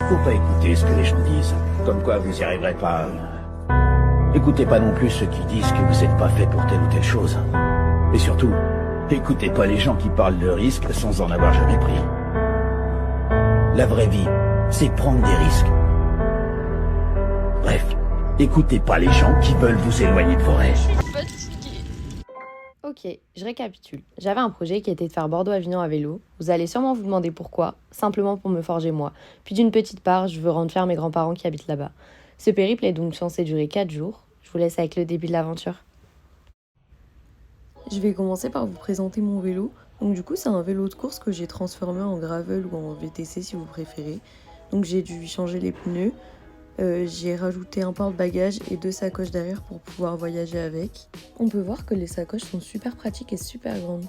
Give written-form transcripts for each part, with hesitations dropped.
Faut pas écouter ce que les gens disent, comme quoi vous y arriverez pas. Écoutez pas non plus ceux qui disent que vous n'êtes pas fait pour telle ou telle chose. Et surtout, écoutez pas les gens qui parlent de risques sans en avoir jamais pris. La vraie vie, c'est prendre des risques. Bref, écoutez pas les gens qui veulent vous éloigner de vos rêves. Ok, je récapitule. J'avais un projet qui était de faire Bordeaux-Avignon à vélo. Vous allez sûrement vous demander pourquoi. Simplement pour me forger moi. Puis d'une petite part, je veux rendre fiers mes grands-parents qui habitent là-bas. Ce périple est donc censé durer 4 jours. Je vous laisse avec le début de l'aventure. Je vais commencer par vous présenter mon vélo. Donc du coup, c'est un vélo de course que j'ai transformé en gravel ou en VTC si vous préférez. Donc j'ai dû changer les pneus. J'ai rajouté un porte-bagages et 2 sacoches derrière pour pouvoir voyager avec. On peut voir que les sacoches sont super pratiques et super grandes.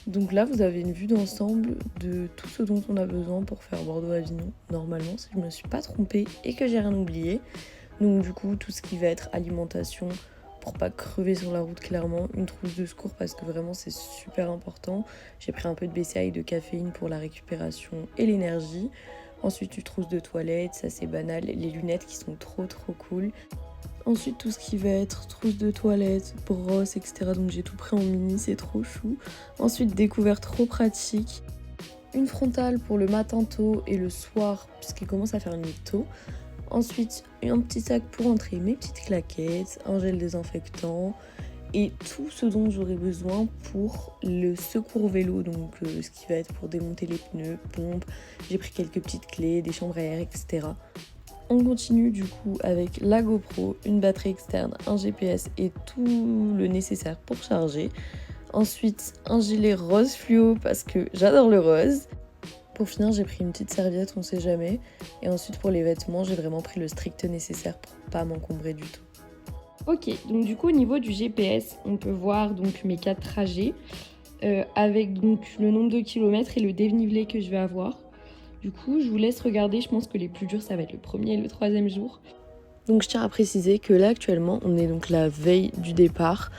Donc là, vous avez une vue d'ensemble de tout ce dont on a besoin pour faire Bordeaux-Avignon, normalement, si je me suis pas trompée et que j'ai rien oublié. Donc du coup, tout ce qui va être alimentation, pour pas crever sur la route clairement, une trousse de secours parce que vraiment c'est super important. J'ai pris un peu de BCA et de caféine pour la récupération et l'énergie. Ensuite, une trousse de toilette, ça c'est banal, les lunettes qui sont trop cool. Ensuite, tout ce qui va être trousse de toilette, brosse, etc. Donc j'ai tout pris en mini, c'est trop chou. Ensuite, découverte trop pratique. Une frontale pour le matin tôt et le soir, puisqu'il commence à faire nuit tôt. Ensuite, un petit sac pour entrer mes petites claquettes, un gel désinfectant et tout ce dont j'aurai besoin pour le secours vélo, donc ce qui va être pour démonter les pneus, pompe. J'ai pris quelques petites clés, des chambres à air, etc. On continue du coup avec la GoPro, une batterie externe, un GPS et tout le nécessaire pour charger. Ensuite, un gilet rose fluo parce que j'adore le rose. Pour finir, j'ai pris une petite serviette, on sait jamais. Et ensuite, pour les vêtements, j'ai vraiment pris le strict nécessaire pour pas m'encombrer du tout. Ok, donc du coup, au niveau du GPS, on peut voir donc mes 4 trajets avec donc le nombre de kilomètres et le dénivelé que je vais avoir. Du coup, je vous laisse regarder. Je pense que les plus durs, ça va être le premier et le 3e jour. Donc, je tiens à préciser que là, actuellement, on est donc la veille du départ.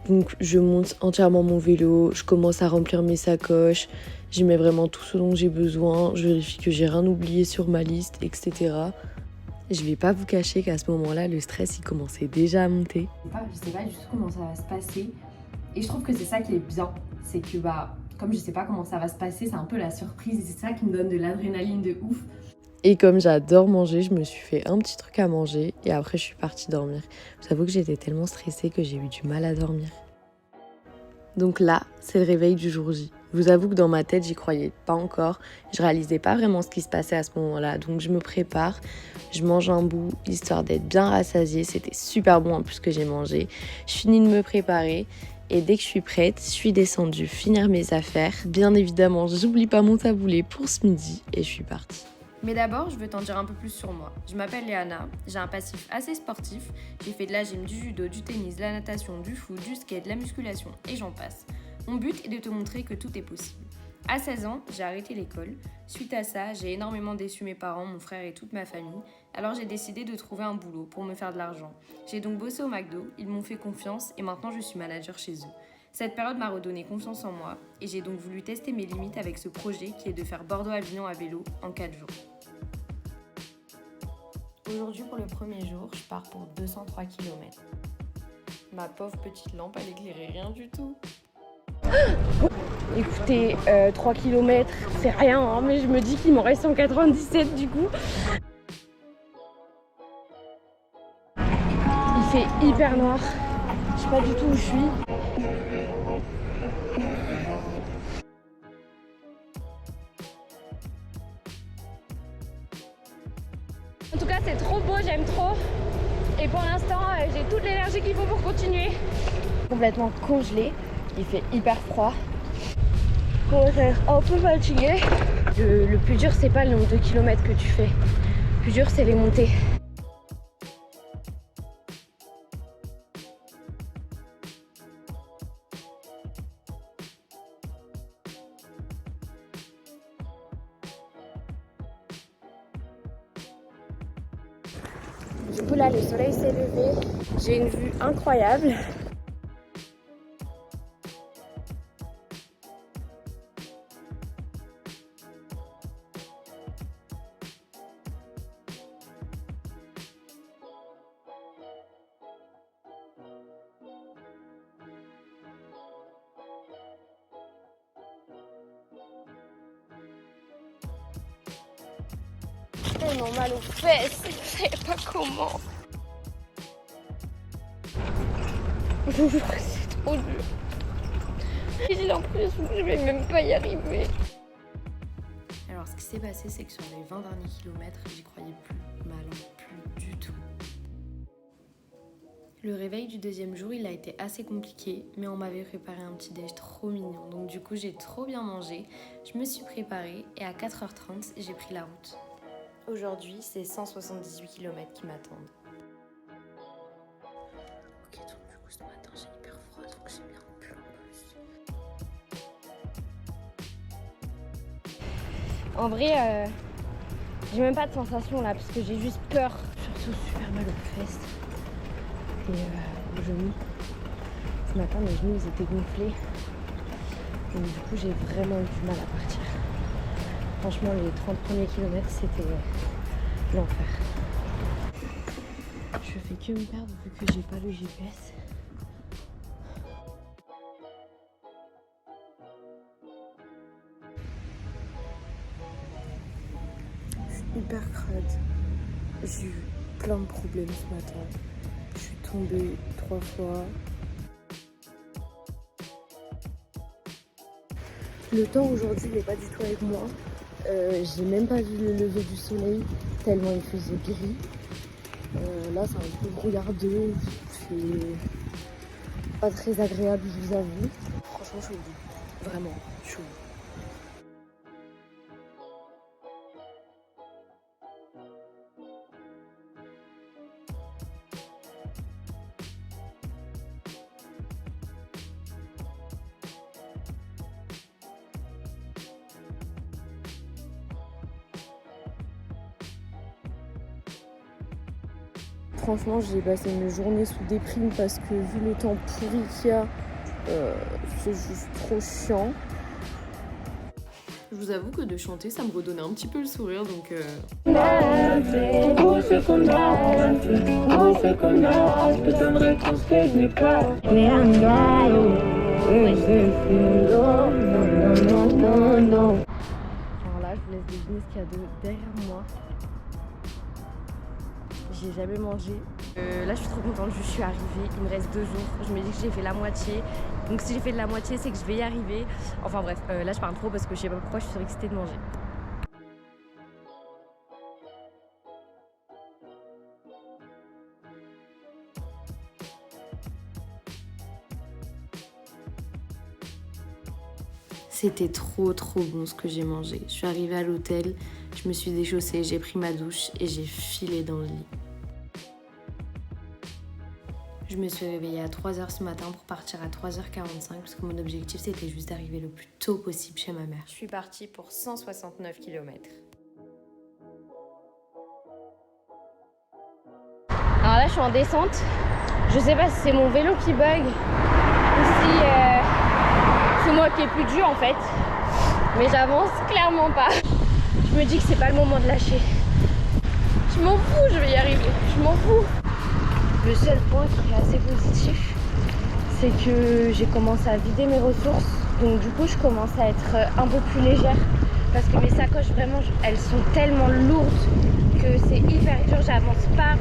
Donc, je monte entièrement mon vélo, je commence à remplir mes sacoches. J'y mets vraiment tout ce dont j'ai besoin. Je vérifie que j'ai rien oublié sur ma liste, etc. Je vais pas vous cacher qu'à ce moment-là, le stress, il commençait déjà à monter. Je sais pas du tout comment ça va se passer. Et je trouve que c'est ça qui est bien. C'est que, comme je sais pas comment ça va se passer, c'est un peu la surprise. Et c'est ça qui me donne de l'adrénaline de ouf. Et comme j'adore manger, je me suis fait un petit truc à manger. Et après, je suis partie dormir. J'avoue que j'étais tellement stressée que j'ai eu du mal à dormir. Donc là, c'est le réveil du jour J. Je vous avoue que dans ma tête, j'y croyais pas encore. Je réalisais pas vraiment ce qui se passait à ce moment-là. Donc je me prépare, je mange un bout, histoire d'être bien rassasiée. C'était super bon en plus que j'ai mangé. Je finis de me préparer et dès que je suis prête, je suis descendue finir mes affaires. Bien évidemment, j'oublie pas mon taboulé pour ce midi et je suis partie. Mais d'abord, je veux t'en dire un peu plus sur moi. Je m'appelle Léana, j'ai un passif assez sportif. J'ai fait de la gym, du judo, du tennis, de la natation, du foot, du skate, de la musculation et j'en passe. Mon but est de te montrer que tout est possible. À 16 ans, j'ai arrêté l'école. Suite à ça, j'ai énormément déçu mes parents, mon frère et toute ma famille. Alors j'ai décidé de trouver un boulot pour me faire de l'argent. J'ai donc bossé au McDo, ils m'ont fait confiance et maintenant je suis manager chez eux. Cette période m'a redonné confiance en moi et j'ai donc voulu tester mes limites avec ce projet qui est de faire Bordeaux-Avignon à vélo en 4 jours. Aujourd'hui, pour le premier jour, je pars pour 203 km. Ma pauvre petite lampe, elle éclairait rien du tout. Écoutez, 3 km, c'est rien, hein, mais je me dis qu'il m'en reste 197 du coup. Il fait hyper noir. Je sais pas du tout où je suis. En tout cas, c'est trop beau, j'aime trop. Et pour l'instant, j'ai toute l'énergie qu'il faut pour continuer. Complètement congelé, il fait hyper froid. Je commence à être un peu fatiguée. Le plus dur, c'est pas le nombre de kilomètres que tu fais. Le plus dur, c'est les montées. Du coup là le soleil s'est levé, j'ai une vue incroyable. tellement mal aux fesses, je sais pas comment. Je vous jure que c'est trop dur. J'ai l'impression que je vais même pas y arriver. Alors ce qui s'est passé, c'est que sur les 20 derniers kilomètres, j'y croyais plus, mais alors plus du tout. Le réveil du deuxième jour, il a été assez compliqué, mais on m'avait préparé un petit déj trop mignon. Donc du coup, j'ai trop bien mangé, je me suis préparée et à 4h30, j'ai pris la route. Aujourd'hui, c'est 178 km qui m'attendent. Ok, donc du coup, ce matin, j'ai hyper froid, donc j'ai bien pu en plus. En vrai, j'ai même pas de sensation là, parce que j'ai juste peur. Surtout super mal aux fesses. Et aux genoux. Ce matin, mes genoux ils étaient gonflés. Donc du coup, j'ai vraiment eu du mal à partir. Franchement, les 30 premiers kilomètres, c'était l'enfer. Je fais que me perdre vu que j'ai pas le GPS. Je suis hyper crade. J'ai eu plein de problèmes ce matin. Je suis tombée 3 fois. Le temps aujourd'hui n'est pas du tout avec moi. J'ai même pas vu le lever du soleil tellement il faisait gris. Là c'est un peu brouillardeux, c'est pas très agréable, je vous avoue. Franchement je suis au bout, vraiment, je suis au bout. Franchement, j'ai passé une journée sous déprime parce que vu le temps pourri qu'il y a, c'est juste trop chiant. Je vous avoue que de chanter, ça me redonnait un petit peu le sourire, donc... Alors là, je vous laisse deviner ce qu'il y a derrière moi. J'ai jamais mangé. Là je suis trop contente, je suis arrivée, il me reste 2 jours. Je me dis que j'ai fait la moitié. Donc si j'ai fait de la moitié, c'est que je vais y arriver. Enfin bref, là je parle trop parce que je sais pas pourquoi je suis surexcitée de manger. C'était trop bon ce que j'ai mangé. Je suis arrivée à l'hôtel, je me suis déchaussée, j'ai pris ma douche et j'ai filé dans le lit. Je me suis réveillée à 3h ce matin pour partir à 3h45 parce que mon objectif c'était juste d'arriver le plus tôt possible chez ma mère. Je suis partie pour 169 km. Alors là je suis en descente. Je sais pas si c'est mon vélo qui bug ou si c'est moi qui ai plus de jus en fait. Mais j'avance clairement pas. Je me dis que c'est pas le moment de lâcher. Je m'en fous, je vais y arriver. Je m'en fous. Le seul point qui est assez positif, c'est que j'ai commencé à vider mes ressources. Donc du coup, je commence à être un peu plus légère. Parce que mes sacoches, vraiment, elles sont tellement lourdes que c'est hyper dur, j'avance pas.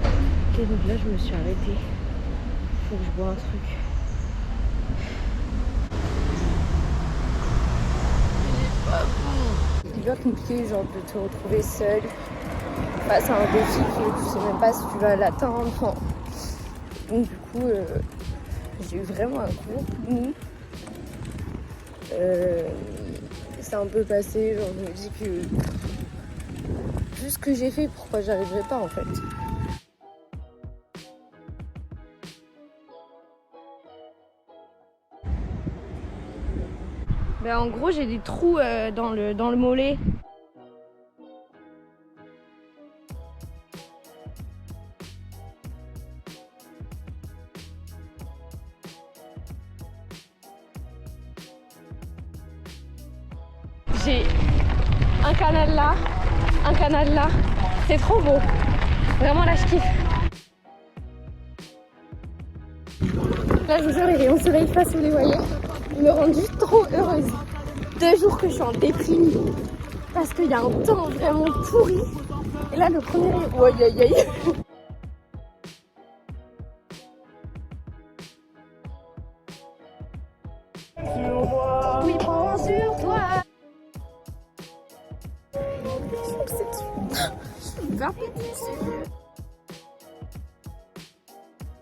Ok, donc là, je me suis arrêtée. Faut que je bois un truc. C'est bien compliqué genre de te retrouver seule face à un défi que tu sais même pas si tu vas l'atteindre. Enfin, donc du coup j'ai eu vraiment un gros coup de mou. C'est un peu passé, genre je me dis que vu ce que j'ai fait, pourquoi j'arriverai pas en fait. Ben, en gros, j'ai des trous dans le mollet. J'ai un canal là, un canal là. C'est trop beau. Vraiment là, je kiffe. Là, je vous jure, les rayons de soleil face où les voyez me rendent juste trop heureuse. 2 jours que je suis en déprime parce qu'il y a un temps vraiment pourri. Et là, le premier rayon... Oh, aïe, aïe, aïe. Oui, prends sur toi.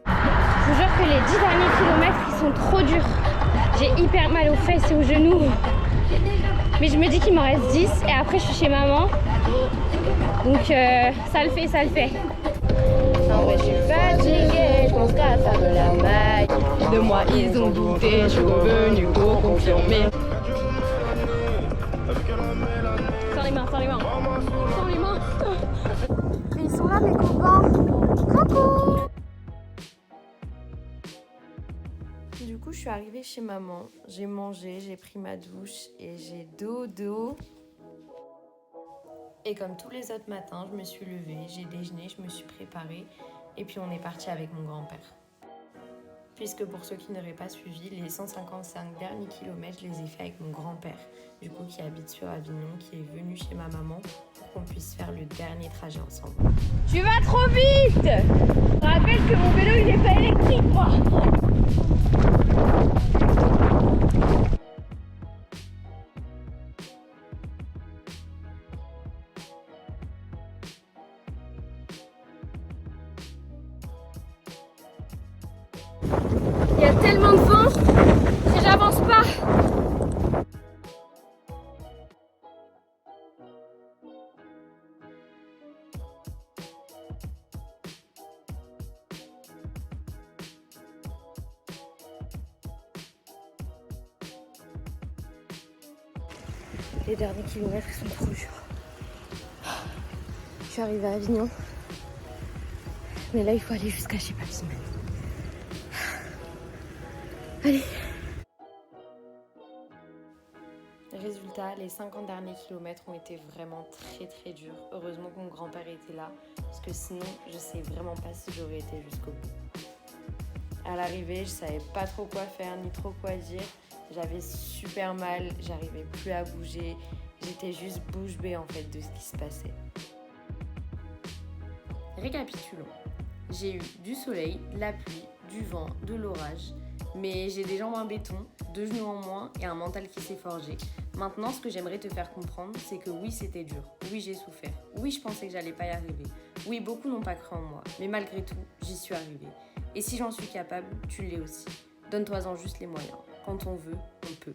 Je vous jure que les 10 derniers kilomètres, ils sont trop durs. J'ai hyper mal aux fesses et aux genoux. Mais je me dis qu'il m'en reste 10 et après je suis chez maman. Donc ça le fait, ça le fait. En vrai, je suis fatiguée, je pense qu'à faire de la maille. De moi, ils ont douté, je suis revenue pour confirmer. Sans les mains, sans les mains. Sans les mains. Mais ils sont là, mes copains. Coucou. Du coup, je suis arrivée chez maman, j'ai mangé, j'ai pris ma douche et j'ai dodo. Et comme tous les autres matins, je me suis levée, j'ai déjeuné, je me suis préparée et puis on est parti avec mon grand-père. Puisque pour ceux qui n'auraient pas suivi, les 155 derniers kilomètres, je les ai faits avec mon grand-père, du coup qui habite sur Avignon, qui est venu chez ma maman pour qu'on puisse faire le dernier trajet ensemble. Tu vas trop vite. Je rappelle que mon vélo il est pas électrique, moi. Il y a tellement de vent que j'avance pas. Les derniers kilomètres ils sont trop durs. Je suis arrivée à Avignon. Mais là il faut aller jusqu'à je sais pas qui. Allez. Résultat, les 50 derniers kilomètres ont été vraiment très durs. Heureusement que mon grand-père était là, parce que sinon, je sais vraiment pas si j'aurais été jusqu'au bout. À l'arrivée, je savais pas trop quoi faire, ni trop quoi dire. J'avais super mal, j'arrivais plus à bouger. J'étais juste bouche bée en fait de ce qui se passait. Récapitulons. J'ai eu du soleil, de la pluie, du vent, de l'orage. Mais j'ai des jambes en béton, 2 genoux en moins et un mental qui s'est forgé. Maintenant, ce que j'aimerais te faire comprendre, c'est que oui, c'était dur. Oui, j'ai souffert. Oui, je pensais que j'allais pas y arriver. Oui, beaucoup n'ont pas cru en moi. Mais malgré tout, j'y suis arrivée. Et si j'en suis capable, tu l'es aussi. Donne-toi-en juste les moyens. Quand on veut, on peut.